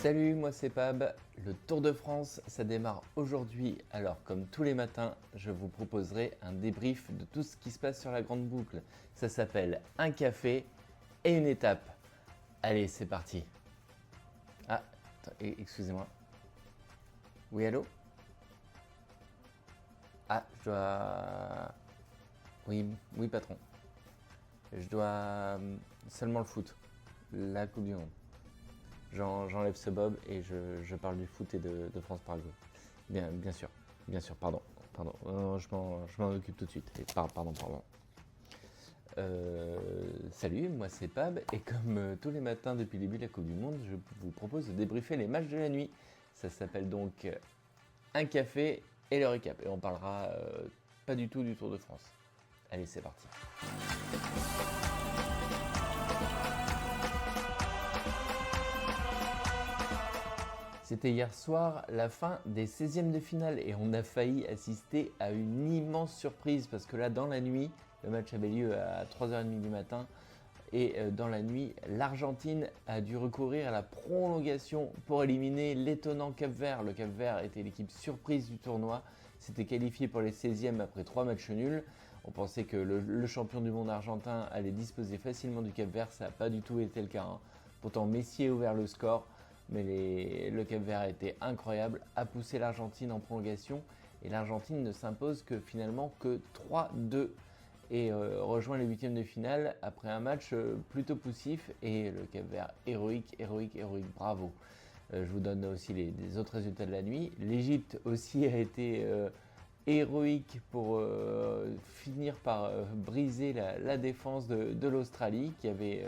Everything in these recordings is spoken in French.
Salut, moi c'est Pab. Le Tour de France, ça démarre aujourd'hui. Alors, comme tous les matins, je vous proposerai un débrief de tout ce qui se passe sur la grande boucle. Ça s'appelle un café et une étape. Allez, c'est parti. Ah, excusez-moi. Oui, allô? Ah, je dois... Oui, patron. Je dois seulement le foot. La Coupe du Monde. J'enlève ce bob et je parle du foot et de France-Paraguay. Bien sûr, pardon. Je m'en occupe tout de suite. Pardon. Salut, moi c'est Pab et comme tous les matins depuis le début de la Coupe du Monde, je vous propose de débriefer les matchs de la nuit. Ça s'appelle donc un café et le récap. Et on parlera pas du tout du Tour de France. Allez, c'est parti. C'était hier soir la fin des 16e de finale et on a failli assister à une immense surprise parce que là dans la nuit, le match avait lieu à 3h30 du matin et dans la nuit, l'Argentine a dû recourir à la prolongation pour éliminer l'étonnant Cap-Vert. Le Cap-Vert était l'équipe surprise du tournoi, s'était qualifié pour les 16e après 3 matchs nuls. On pensait que le champion du monde argentin allait disposer facilement du Cap-Vert, ça n'a pas du tout été le cas. Pourtant Messi a ouvert le score. Mais le Cap-Vert a été incroyable, a poussé l'Argentine en prolongation et l'Argentine ne s'impose que finalement que 3-2 et rejoint les huitièmes de finale après un match plutôt poussif et le Cap-Vert héroïque, bravo. Je vous donne aussi les autres résultats de la nuit. L'Égypte aussi a été héroïque pour finir par briser la défense de l'Australie qui avait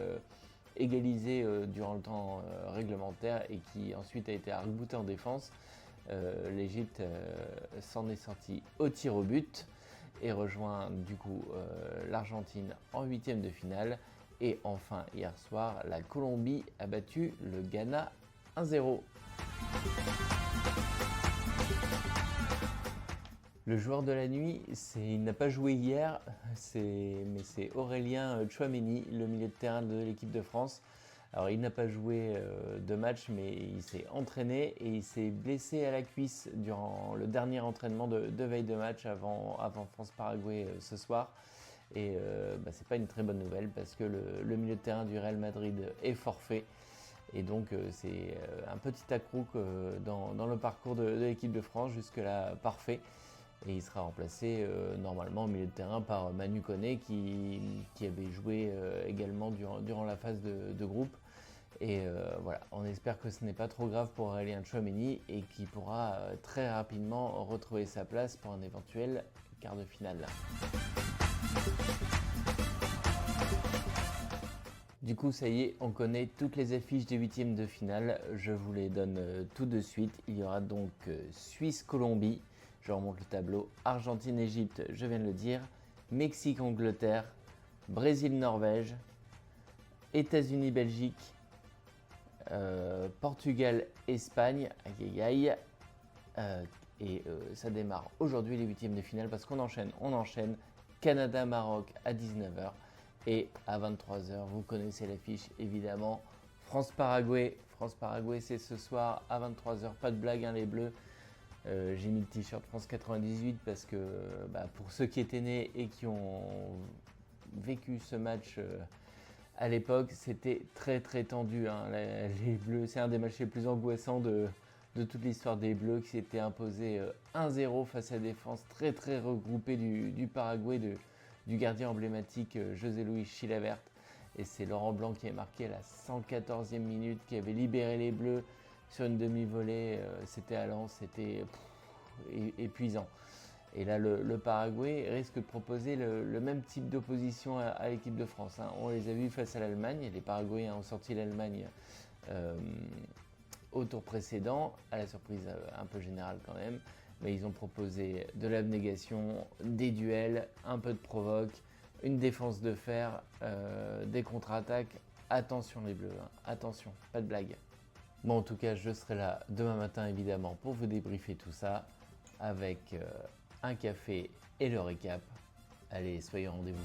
égalisé durant le temps réglementaire et qui ensuite a été arc-bouté en défense. L'Égypte s'en est sortie au tir au but et rejoint du coup l'Argentine en huitième de finale. Et enfin hier soir, la Colombie a battu le Ghana 1-0. Le joueur de la nuit, il n'a pas joué hier, mais c'est Aurélien Tchouaméni, le milieu de terrain de l'équipe de France. Alors il n'a pas joué de match, mais il s'est entraîné et il s'est blessé à la cuisse durant le dernier entraînement de veille de match avant France-Paraguay ce soir. Et c'est pas une très bonne nouvelle parce que le milieu de terrain du Real Madrid est forfait. Et donc c'est un petit accroc dans le parcours de l'équipe de France, jusque-là parfait. Et il sera remplacé normalement au milieu de terrain par Manu Koné qui avait joué également durant la phase de groupe. Et voilà, on espère que ce n'est pas trop grave pour Aurélien Tchouaméni et qu'il pourra très rapidement retrouver sa place pour un éventuel quart de finale. Du coup, ça y est, on connaît toutes les affiches des huitièmes de finale. Je vous les donne tout de suite. Il y aura donc Suisse-Colombie. Je remonte le tableau. Argentine-Égypte, je viens de le dire. Mexique-Angleterre. Brésil-Norvège. États-Unis-Belgique. Portugal-Espagne. Et ça démarre aujourd'hui les huitièmes de finale parce qu'on enchaîne. Canada-Maroc à 19h. Et à 23h, vous connaissez l'affiche évidemment. France-Paraguay. France-Paraguay, c'est ce soir à 23h. Pas de blague, les Bleus. J'ai mis le t-shirt France 98 parce que pour ceux qui étaient nés et qui ont vécu ce match à l'époque, c'était très tendu. Les Bleus, c'est un des matchs les plus angoissants de toute l'histoire des Bleus qui s'était imposé 1-0 face à la défense très regroupée du Paraguay, du gardien emblématique José Luis Chilavert. Et c'est Laurent Blanc qui a marqué à la 114e minute, qui avait libéré les Bleus sur une demi-volée. C'était allant, c'était épuisant. Et là, le Paraguay risque de proposer le même type d'opposition à l'équipe de France. On les a vus face à l'Allemagne. Les Paraguayens ont sorti l'Allemagne au tour précédent, à la surprise un peu générale quand même. Mais ils ont proposé de l'abnégation, des duels, un peu de provoque, une défense de fer, des contre-attaques. Attention les Bleus, attention, pas de blague. Bon, en tout cas, je serai là demain matin évidemment pour vous débriefer tout ça avec un café et le récap. Allez, soyez au rendez-vous.